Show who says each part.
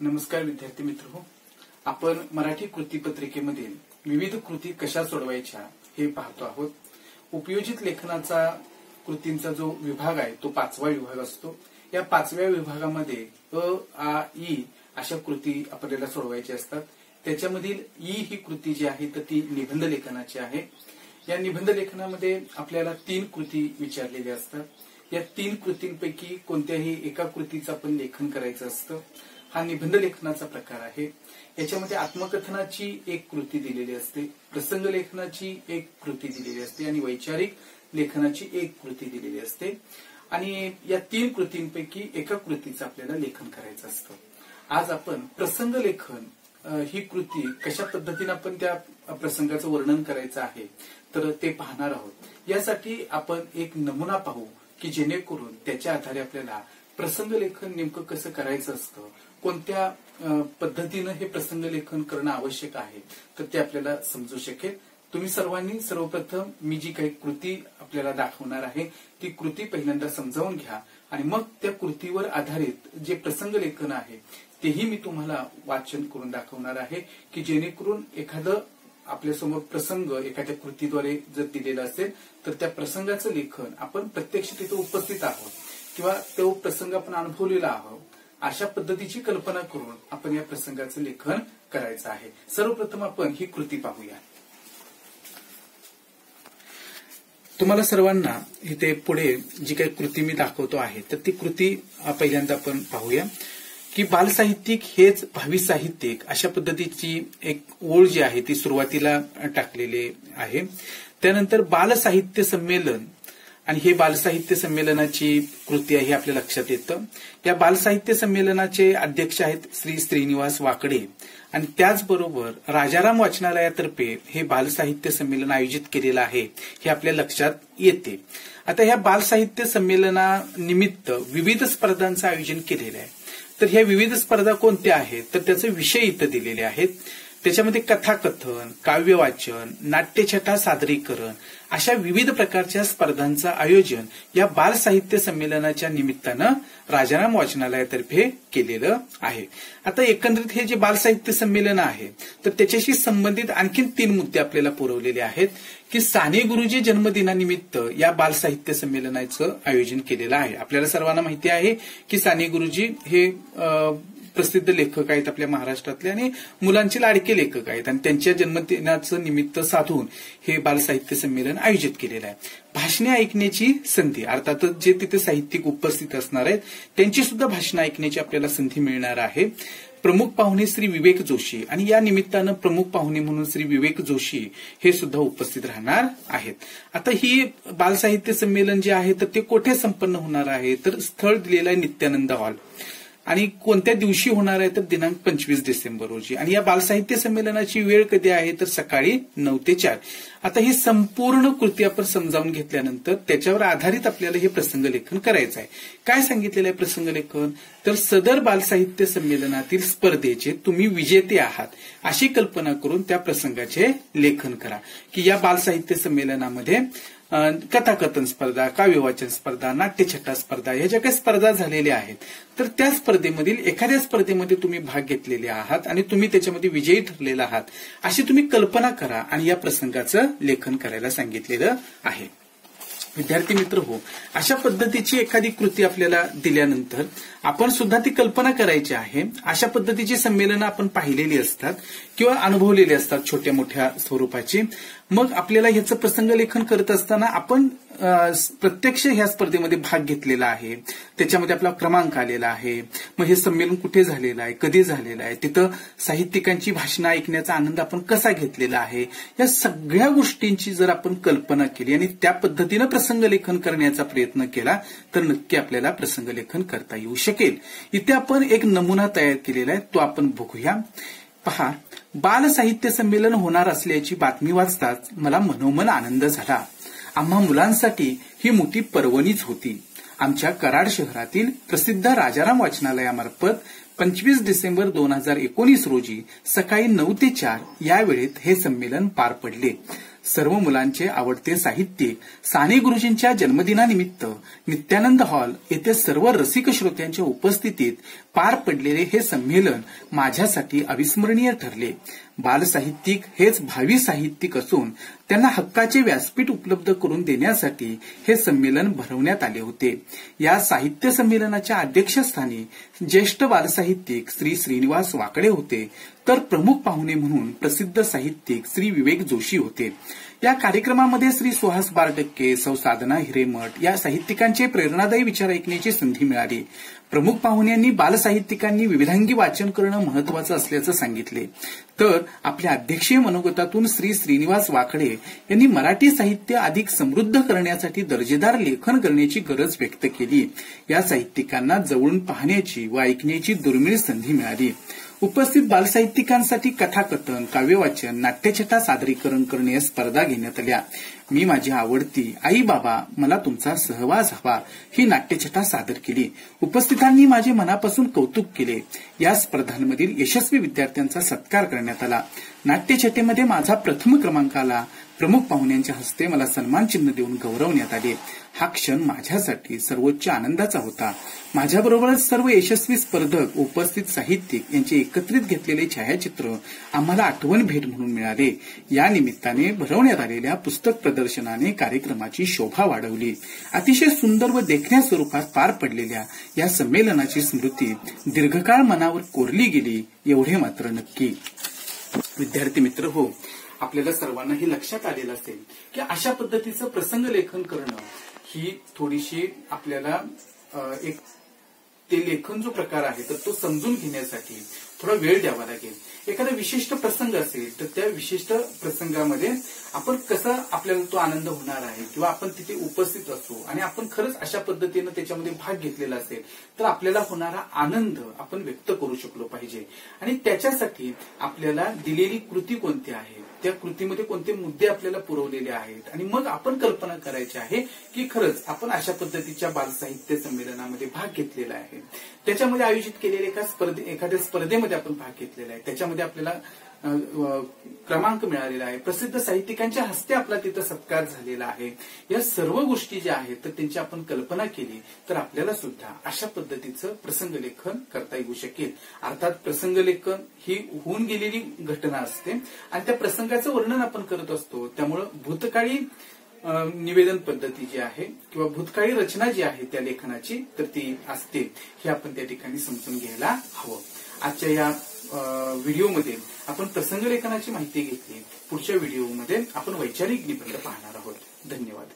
Speaker 1: नमस्कार विद्यार्थी मित्र आपण मराठी कृती पत्रिकेमधील विविध कृती कशा सोडवायच्या हे पाहतो आहोत। उपयोजित लेखनाचा कृतींचा जो विभाग आहे तो 5वा विभाग असतो। या 5व्या विभागामध्ये अ, आ, ई अशा कृती आपल्याला सोडवायच्या असतात। त्याच्यामधील ई ही कृती जी आहे तर ती निबंध लेखनाची आहे। या निबंध लेखनामध्ये आपल्याला 3 कृती विचारलेल्या असतात। या 3 कृतींपैकी कोणत्याही एका कृतीचं आपण लेखन करायचं असतं। हा निबंध लेखनाचा प्रकार आहे। याच्यामध्ये आत्मकथनाची एक कृती दिलेली असते, प्रसंग लेखनाची एक कृती दिलेली असते आणि वैचारिक लेखनाची एक कृती दिलेली असते। आणि या 3 कृतींपैकी एका कृतीचं आपल्याला लेखन करायचं असतं। आज आपण प्रसंग लेखन ही कृती कशा पद्धतीने आपण त्या प्रसंगाचं वर्णन करायचं आहे तर ते पाहणार आहोत। यासाठी आपण एक नमुना पाहू की जेणेकरून त्याच्या आधारे आपल्याला प्रसंग लेखन नेमकं कसं करायचं असतं, कोणत्या पद्धतीनं हे प्रसंग लेखन करणं आवश्यक आहे तर ते आपल्याला समजू शकेल। तुम्ही सर्वांनी सर्वप्रथम मी जी काही कृती आपल्याला दाखवणार आहे ती कृती पहिल्यांदा समजावून घ्या आणि मग त्या कृतीवर आधारित जे प्रसंग लेखन आहे तेही मी तुम्हाला वाचन करून दाखवणार आहे की जेणेकरून एखादं आपल्यासमोर प्रसंग एखाद्या कृतीद्वारे जर दिलेला असेल तर त्या प्रसंगाचं लेखन आपण प्रत्यक्ष तिथे उपस्थित आहोत किंवा तो प्रसंग आपण अनुभवलेला आहोत अशा पद्धतीची कल्पना करून आपण या प्रसंगाचं लेखन करायचं आहे। सर्वप्रथम आपण ही कृती पाहूया। तुम्हाला सर्वांना इथे पुढे जी काही कृती मी दाखवतो आहे तर ती कृती पहिल्यांदा आपण पाहूया की बालसाहित्यिक हेच भावी साहित्यिक अशा पद्धतीची एक ओळ जी आहे ती सुरुवातीला टाकलेली आहे। त्यानंतर बालसाहित्य संमेलन आणि हे बालसाहित्य संमेलनाची कृती आहे आपल्या लक्षात येतं। या बालसाहित्य संमेलनाचे अध्यक्ष आहेत श्री श्रीनिवास वाकडे आणि त्याचबरोबर राजाराम वाचनालयातर्फे हे बालसाहित्य संमेलन आयोजित केलेलं आहे हे आपल्या लक्षात येते। आता ह्या बालसाहित्य संमेलनानिमित्त विविध स्पर्धांचं आयोजन केलेलं आहे। तर ह्या विविध स्पर्धा कोणत्या आहेत तर त्याचे विषय इथं दिलेले आहेत। त्याच्यामध्ये कथाकथन, काव्य वाचन, नाट्यछटा सादरीकरण अशा विविध प्रकारच्या स्पर्धांचं आयोजन या बाल साहित्य संमेलनाच्या निमित्तानं राजाराम वाचनालयातर्फे केलेलं आहे। आता एकंदरीत हे जे बाल साहित्य संमेलन आहे तर त्याच्याशी संबंधित आणखीन 3 मुद्दे आपल्याला पुरवलेले आहेत की साने गुरुजी जन्मदिनानिमित्त या बाल साहित्य संमेलनाचं आयोजन केलेलं आहे। आपल्याला सर्वांना माहिती आहे की साने गुरुजी हे प्रसिद्ध लेखक आहेत आपल्या महाराष्ट्रातले आणि मुलांचे लाडके लेखक आहेत आणि त्यांच्या जन्मदिनाचं निमित्त साधून हे बालसाहित्य संमेलन आयोजित केलेलं आहे। भाषणे ऐकण्याची संधी अर्थातच जे तिथे साहित्यिक उपस्थित असणार आहेत त्यांची सुद्धा भाषणं ऐकण्याची आपल्याला संधी मिळणार आहे। प्रमुख पाहुणे श्री विवेक जोशी आणि या निमित्तानं प्रमुख पाहुणे म्हणून श्री विवेक जोशी हे सुद्धा उपस्थित राहणार आहेत। आता ही बालसाहित्य संमेलन जे आहे तर ते कोठे संपन्न होणार आहे तर स्थळ दिलेलं आहे नित्यानंद हॉल आणि कोणत्या दिवशी होणार आहे तर दिनांक 25 डिसेंबर रोजी आणि या बालसाहित्य संमेलनाची वेळ कधी आहे तर सकाळी 9 ते 4। आता ही संपूर्ण कृती आपण समजावून घेतल्यानंतर त्याच्यावर आधारित आपल्याला हे प्रसंग लेखन करायचं आहे। काय सांगितलेलं आहे प्रसंग लेखन तर सदर बालसाहित्य संमेलनातील स्पर्धेचे तुम्ही विजेते आहात अशी कल्पना करून त्या प्रसंगाचे लेखन करा की या बालसाहित्य संमेलनामध्ये कथाकथन स्पर्धा, काव्यवाचन स्पर्धा, नाट्यछटा स्पर्धा ह्या ज्या काही स्पर्धा झालेल्या आहेत तर त्या स्पर्धेमधील एखाद्या स्पर्धेमध्ये तुम्ही भाग घेतलेले आहात आणि तुम्ही त्याच्यामध्ये विजयी ठरलेला आहात अशी तुम्ही कल्पना करा आणि या प्रसंगाचं लेखन करायला सांगितलेलं आहे। विद्यार्थी मित्र हो, अशा पद्धतीची एखादी कृती आपल्याला दिल्यानंतर आपण सुद्धा ती कल्पना करायची आहे। अशा पद्धतीची संमेलनं आपण पाहिलेली असतात किंवा अनुभवलेली असतात छोट्या मोठ्या स्वरूपाची। मग आपल्याला ह्याचं प्रसंग लेखन करत असताना आपण प्रत्यक्ष ह्या स्पर्धेमध्ये भाग घेतलेला आहे, त्याच्यामध्ये आपला क्रमांक आलेला आहे, मग हे संमेलन कुठे झालेलं आहे, कधी झालेलं आहे, तिथं साहित्यिकांची भाषणं ऐकण्याचा आनंद आपण कसा घेतलेला आहे, या सगळ्या गोष्टींची जर आपण कल्पना केली आणि त्या पद्धतीनं प्रसंग लेखन करण्याचा प्रयत्न केला तर नक्की आपल्याला प्रसंग लेखन करता येऊ शकेल। इथे आपण एक नमुना तयार केलेला आहे तो आपण बघूया। पहा, बाल साहित्य संमेलन होणार असल्याची बातमी वाचताच मला मनोमन आनंद झाला। आम्हा मुलांसाठी ही मोठी पर्वणीच होती। आमच्या कराड शहरातील प्रसिद्ध राजाराम वाचनालयामार्फत 25 डिसेंबर 2019 रोजी सकाळी 9 ते 4 या वेळेत हे संमेलन पार पडले। सर्व मुलांचे आवडते साहित्यिक साने गुरुजींच्या जन्मदिनानिमित्त नित्यानंद हॉल येथे सर्व रसिक श्रोत्यांच्या उपस्थितीत पार पडलेले हे संमेलन माझ्यासाठी अविस्मरणीय ठरले. बालसाहित्यिक हेच भावी साहित्यिक असून त्यांना हक्काचे व्यासपीठ उपलब्ध करून देण्यासाठी हे संमेलन भरवण्यात आले होते. या साहित्य संमेलनाच्या अध्यक्षस्थानी ज्येष्ठ बालसाहित्यिक श्री श्रीनिवास वाकडे होते, तर प्रमुख पाहुणे म्हणून प्रसिद्ध साहित्यिक श्री विवेक जोशी होते. या कार्यक्रमामध्ये श्री सुहास बारटक्के, सौ साधना हिरेमठ या साहित्यिकांचे प्रेरणादायी विचार ऐकण्याची संधी मिळाली. प्रमुख पाहुण्यांनी बालसाहित्यिकांनी विविधांगी वाचन करणं महत्वाचं असल्याचं सांगितले. तर आपल्या अध्यक्षीय मनोगतातून श्री श्रीनिवास वाकडे यांनी मराठी साहित्य अधिक समृद्ध करण्यासाठी दर्जेदार लेखन करण्याची गरज व्यक्त केली. या साहित्यिकांना जवळून पाहण्याची व ऐकण्याची दुर्मिळ संधी मिळाली. उपस्थित बालसाहित्यिकांसाठी कथाकथन, काव्यवाचन, नाट्यछटा सादरीकरण करण्यास स्पर्धा घेण्यात आल्या. मी माझी आवडती आई बाबा मला तुमचा सहवास हवा ही नाट्यछटा सादर केली. उपस्थितांनी माझे मनापासून कौतुक केले. या स्पर्धांमधील यशस्वी विद्यार्थ्यांचा सत्कार करण्यात आला. नाट्यछटेमध्ये माझा प्रथम क्रमांक आला. प्रमुख पाहुण्यांच्या हस्ते मला सन्मान चिन्ह देऊन गौरवण्यात आले. हा क्षण माझ्यासाठी सर्वोच्च आनंदाचा होता. माझ्याबरोबरच सर्व यशस्वी स्पर्धक, उपस्थित साहित्यिक यांचे एकत्रित घेतलेले छायाचित्र आम्हाला आठवण भेट म्हणून मिळाले. या निमित्ताने भरवण्यात आलेल्या पुस्तक प्रदर्शनाने कार्यक्रमाची शोभा वाढवली. अतिशय सुंदर व देखण्या स्वरूपात पार पडलेल्या या संमेलनाची स्मृती दीर्घकाळ मनावर कोरली गेली एवढे मात्र नक्की. विद्यार्थी मित्र हो, आपल्याला सर्वांना हे लक्षात आलेलं असेल की अशा पद्धतीचं प्रसंग लेखन करणं ही थोडीशी आपल्याला एक ते लेखन जो प्रकार आहे तर तो समजून घेण्यासाठी थोडा वेळ द्यावा लागेल. एखादा विशिष्ट प्रसंग असेल तर त्या विशिष्ट प्रसंगामध्ये आपण कसा आपल्याला तो आनंद होणार आहे किंवा आपण तिथे उपस्थित असू आणि आपण खरंच अशा पद्धतीनं त्याच्यामध्ये भाग घेतलेला असेल तर आपल्याला होणारा आनंद आपण व्यक्त करू शकलो पाहिजे. आणि त्याच्यासाठी आपल्याला दिलेली कृती कोणती आहे, त्या कृतीमध्ये कोणते मुद्दे आपल्याला पुरवलेले आहेत आणि मग आपण कल्पना करायची आहे की खरंच आपण अशा पद्धतीच्या बालसाहित्य संमेलनामध्ये भाग घेतलेला आहे, त्याच्यामध्ये आयोजित केलेल्या एखाद्या स्पर्धेमध्ये आपण भाग घेतलेला आहे, त्याच्यामध्ये आपल्याला क्रमांक मिळालेला आहे, प्रसिद्ध साहित्यिकांच्या हस्ते आपला तिथं सत्कार झालेला आहे. या सर्व गोष्टी ज्या आहेत तर त्यांची आपण कल्पना केली तर आपल्याला सुद्धा अशा पद्धतीचं प्रसंगलेखन करता येऊ शकेल. अर्थात प्रसंगलेखन ही होऊन गेलेली घटना असते आणि त्या प्रसंगाचं वर्णन आपण करत असतो. त्यामुळं भूतकाळी निवेदन पद्धती जी आहे किंवा भूतकाळी रचना जी आहे त्या लेखनाची तर ती असते हे आपण त्या ठिकाणी समजून घ्यायला हवं. आजच्या या व्हिडिओमध्ये आपण प्रसंगलेखनाची माहिती घेतली. पुढच्या व्हिडिओमध्ये आपण वैचारिक निबंध पाहणार आहोत. धन्यवाद.